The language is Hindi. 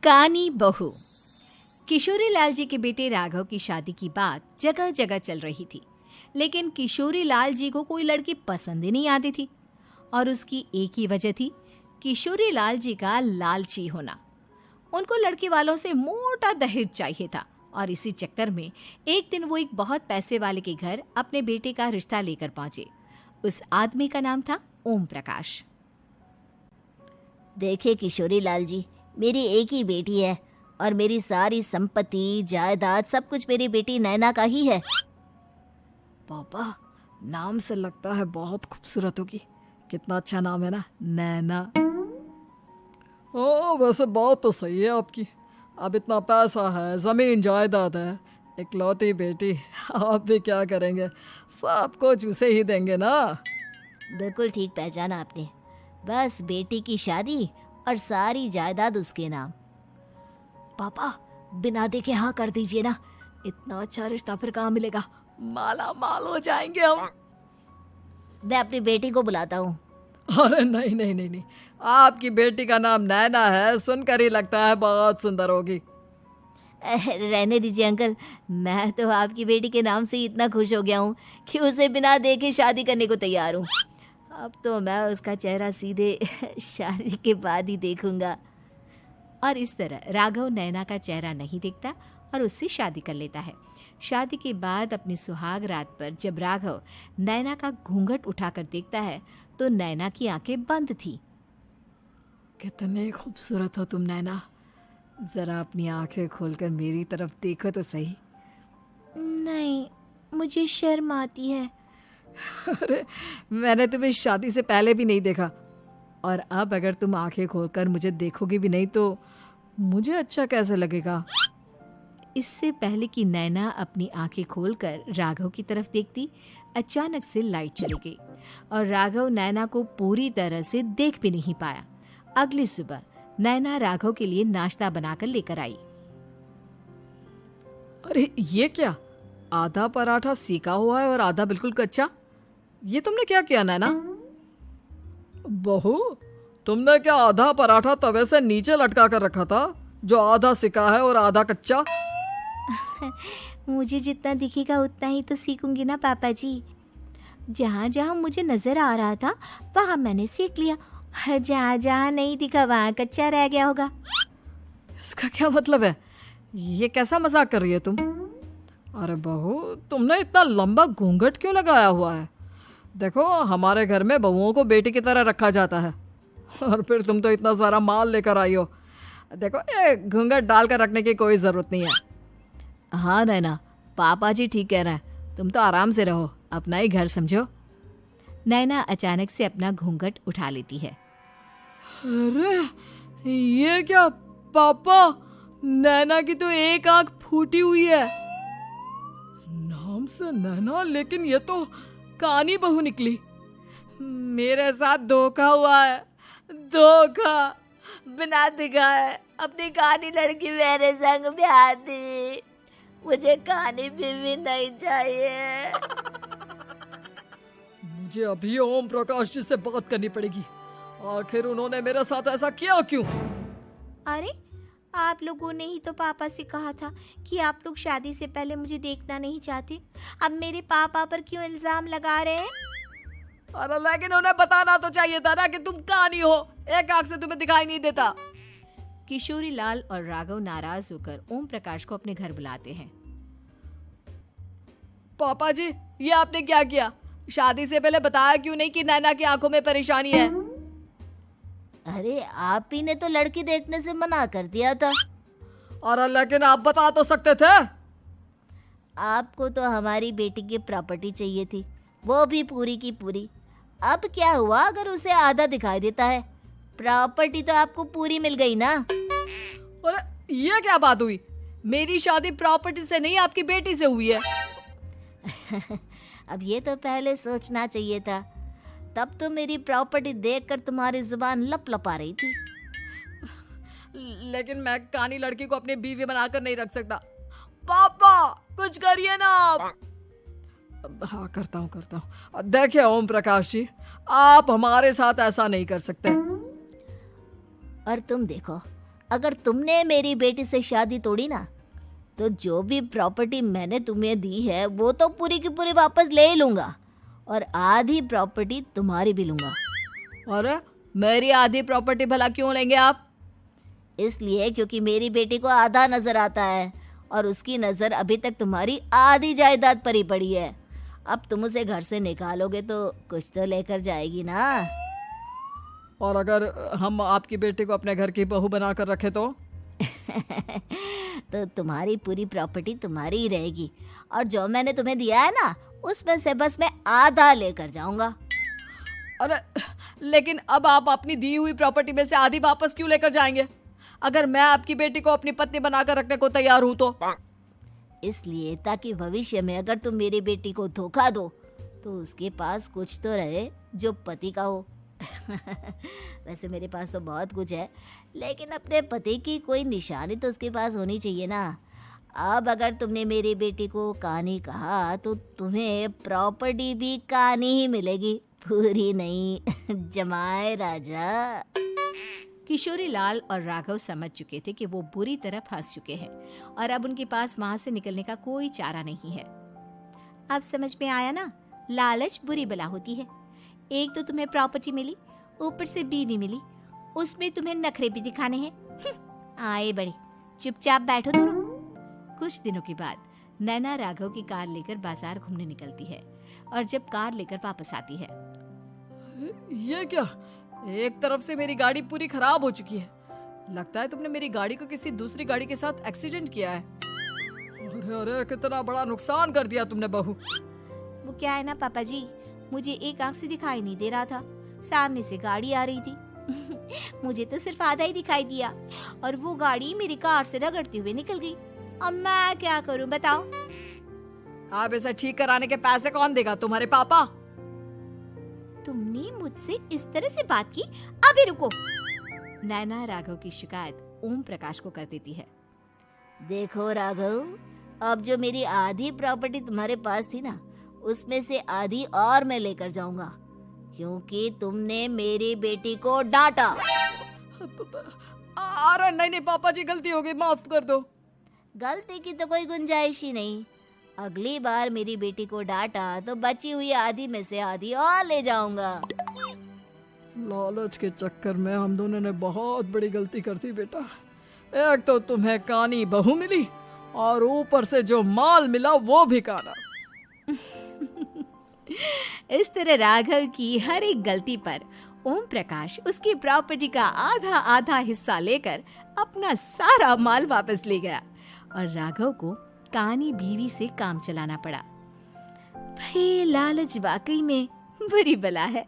कानी बहू। किशोरी लाल जी के बेटे राघव की शादी की बात जगह जगह चल रही थी, लेकिन किशोरी लाल जी को कोई लड़की पसंद ही नहीं आती थी। और उसकी एक ही वजह थी, किशोरी लाल जी का लालची होना। उनको लड़की वालों से मोटा दहेज चाहिए था और इसी चक्कर में एक दिन वो एक बहुत पैसे वाले के घर अपने बेटे का रिश्ता लेकर पहुंचे। उस आदमी का नाम था ओम प्रकाश। देखे किशोरी लाल जी, मेरी एक ही बेटी है और मेरी सारी संपत्ति जायदाद सब कुछ मेरी बेटी नैना का ही है। पापा, नाम से लगता है बहुत खूबसूरत होगी। कितना अच्छा नाम है ना, नैना। ओ, वैसे बात तो सही है आपकी। अब इतना पैसा है, जमीन जायदाद है, इकलौती बेटी, आप भी क्या करेंगे? सब कुछ उसे ही देंगे ना। बिल्कुल ठीक पहचाना आपने। बस बेटी की शादी और सारी जायदाद उसके नाम। पापा, बिना देखे हाँ कर दीजिए ना। इतना अच्छा रिश्ता फिर कहाँ मिलेगा? माला माल हो जाएंगे हम। मैं अपनी बेटी को बुलाता हूँ। अरे नहीं नहीं नहीं नहीं, आपकी बेटी का नाम नैना है, सुनकर ही लगता है बहुत सुंदर होगी। रहने दीजिए अंकल, मैं तो आपकी बेटी के नाम से ही इतना खुश हो गया हूँ कि उसे बिना देखे शादी करने को तैयार हूँ। अब तो मैं उसका चेहरा सीधे शादी के बाद ही देखूंगा। और इस तरह राघव नैना का चेहरा नहीं देखता और उससे शादी कर लेता है। शादी के बाद अपनी सुहाग रात पर जब राघव नैना का घूंघट उठाकर देखता है तो नैना की आंखें बंद थी। कितनी खूबसूरत हो तुम नैना, जरा अपनी आंखें खोलकर मेरी तरफ देखो तो सही। नहीं, मुझे शर्म आती है। अरे, मैंने तुम्हें शादी से पहले भी नहीं देखा, और अब अगर तुम आंखें खोलकर मुझे देखोगी भी नहीं तो मुझे अच्छा कैसे लगेगा? इससे पहले कि नैना अपनी आंखें खोलकर राघव की तरफ देखती, अचानक से लाइट चली गई और राघव नैना को पूरी तरह से देख भी नहीं पाया। अगली सुबह नैना राघव के लिए नाश्ता बनाकर लेकर आई। अरे ये क्या, आधा पराठा सेका हुआ है और आधा बिल्कुल कच्चा। ये तुमने क्या किया नैना? बहू, तुमने क्या आधा पराठा तवे से नीचे लटका कर रखा था, जो आधा सेका है और आधा कच्चा? मुझे जितना दिखेगा उतना ही तो सीखूंगी ना पापा जी। जहाँ जहाँ मुझे नजर आ रहा था वहाँ मैंने सीख लिया, और जहाँ जहाँ नहीं दिखा वहाँ कच्चा रह गया होगा। इसका क्या मतलब है? ये कैसा मजाक कर रही है तुम? अरे बहू, तुमने इतना लंबा घूंघट क्यों लगाया हुआ है? देखो, हमारे घर में बहुओं को बेटी की तरह रखा जाता है, और फिर तुम तो इतना सारा माल लेकर आई हो। देखो, ये घूंघट डालकर रखने की कोई ज़रूरत नहीं है। हाँ नैना, पापा जी ठीक कह रहे हैं, तुम तो आराम से रहो, अपना ही घर समझो। नैना अचानक से अपना घूंघट उठा लेती है। अरे ये क्या पापा, नैना की तो एक आंख फूटी हुई है। नाम से नैना, लेकिन ये तो कानी बहू निकली। मेरे साथ धोखा हुआ है, धोखा। बिना दिखाए अपनी कानी लड़की मेरे संग ब्याह दी। मुझे कानी बीवी नहीं चाहिए। मुझे अभी ओम प्रकाश जी से बात करनी पड़ेगी। आखिर उन्होंने मेरे साथ ऐसा किया क्यों? अरे, आप लोगों ने ही तो पापा से कहा था कि आप लोग शादी से पहले मुझे देखना नहीं चाहते। अब मेरे पापा पर क्यों इल्जाम लगा रहे हैं? अरे लेकिन उन्हें बताना तो चाहिए था ना कि तुम कानी हो, एक आंख से तुम्हें दिखाई नहीं देता। किशोरी लाल और राघव नाराज होकर ओम प्रकाश को अपने घर बुलाते हैं। पापा जी, ये आपने क्या किया? शादी से पहले बताया क्यों नहीं कि नैना की आंखों में परेशानी है? अरे, आप ही ने तो लड़की देखने से मना कर दिया था। अरे लेकिन आप बता तो सकते थे। आपको तो हमारी बेटी की प्रॉपर्टी चाहिए थी, वो भी पूरी की पूरी। अब क्या हुआ अगर उसे आधा दिखाई देता है? प्रॉपर्टी तो आपको पूरी मिल गई ना। अरे ये क्या बात हुई? मेरी शादी प्रॉपर्टी से नहीं, आपकी बेटी से हुई है। अब ये तो पहले सोचना चाहिए था, तब तो मेरी प्रॉपर्टी देखकर तुम्हारी जुबान लप लपा रही थी। लेकिन मैं कानी लड़की को अपनी बीवी बनाकर नहीं रख सकता। पापा, कुछ करिए ना आप। हाँ, करता हूँ। देखिए ओम प्रकाश जी, आप हमारे साथ ऐसा नहीं कर सकते। और तुम देखो, अगर तुमने मेरी बेटी से शादी तोड़ी ना, तो जो भी प्रॉपर्टी मैंने तुम्हें दी है वो तो पूरी की पूरी वापस ले ही लूँगा, और आधी प्रॉपर्टी तुम्हारी भी लूँगा। अरे मेरी आधी प्रॉपर्टी भला क्यों लेंगे आप? इसलिए क्योंकि मेरी बेटी को आधा नजर आता है और उसकी नज़र अभी तक तुम्हारी आधी जायदाद पर ही पड़ी है। अब तुम उसे घर से निकालोगे तो कुछ तो लेकर जाएगी ना। और अगर हम आपकी बेटी को अपने घर की बहू बना कर रखे तो? तो तुम्हारी पूरी प्रॉपर्टी तुम्हारी ही रहेगी, और जो मैंने तुम्हें दिया है ना, उसमें से बस मैं आधा लेकर जाऊंगा। अरे लेकिन अब आप अपनी दी हुई प्रॉपर्टी में से आधी वापस क्यों लेकर जाएंगे? अगर मैं आपकी बेटी को अपनी पत्नी बनाकर रखने को तैयार हूं तो? इसलिए ताकि भविष्य में अगर तुम मेरी बेटी को धोखा दो तो उसके पास कुछ तो रहे जो पति का हो। वैसे मेरे पास तो बहुत कुछ है, लेकिन अपने पति की कोई निशानी तो उसके पास होनी चाहिए ना। अब अगर तुमने मेरी बेटी को कानी कहा तो तुम्हें प्रॉपर्टी भी कानी ही मिलेगी, पूरी नहीं। जमाए राजा। किशोरी लाल और राघव समझ चुके थे कि वो बुरी तरह फंस चुके हैं और अब उनके पास वहां से निकलने का कोई चारा नहीं है। अब समझ में आया ना, लालच बुरी बला होती है। एक तो तुम्हें प्रॉपर्टी मिली, ऊपर से बीवी मिली, उसमें तुम्हें नखरे भी दिखाने हैं। आए बड़े, चुपचाप बैठो दोनों। कुछ दिनों के बाद नैना राघव की कार लेकर बाजार घूमने निकलती है और जब कार लेकर वापस आती है, ये क्या? एक तरफ से मेरी गाड़ी पूरी खराब हो चुकी है। लगता है तुमने मेरी गाड़ी को किसी दूसरी गाड़ी के साथ एक्सीडेंट किया है। अरे अरे कितना बड़ा नुकसान कर दिया तुमने बहू। वो क्या है ना पापा जी, मुझे एक आंख से दिखाई नहीं दे रहा था, सामने से गाड़ी आ रही थी। मुझे तो सिर्फ आधा ही दिखाई दिया और वो गाड़ी मेरी कार से रगड़ते हुए निकल गई। अब मैं क्या करूं बताओ? आप इसे ठीक कराने के पैसे कौन देगा? तुम्हारे पापा। तुमने मुझसे इस तरह से बात की? अभी रुको। नैना राघव की शिकायत ओम प्रकाश को कर देती है। देखो राघव, अब जो मेरी आधी प्रॉपर्टी तुम्हारे पास थी ना, उसमें से आधी और मैं लेकर जाऊंगा, क्योंकि तुमने मेरी बेटी को डांटा। अरे नहीं नहीं पापा जी, गलती हो गई, माफ कर दो। गलती की तो कोई गुंजाइश ही नहीं। अगली बार मेरी बेटी को डांटा तो बची हुई आधी में से आधी और ले जाऊंगा। लालच के चक्कर में हम दोनों ने बहुत बड़ी गलती कर दी बेटा। एक तो तुम्हें कानी बहू मिली और ऊपर से जो माल मिला वो भी काना। इस तरह राघव की हर एक गलती पर ओम प्रकाश उसकी प्रॉपर्टी का आधा आधा हिस्सा लेकर अपना सारा माल वापस ले गया और राघव को कानी बीवी से काम चलाना पड़ा। भाई लालच वाकई में बुरी बला है।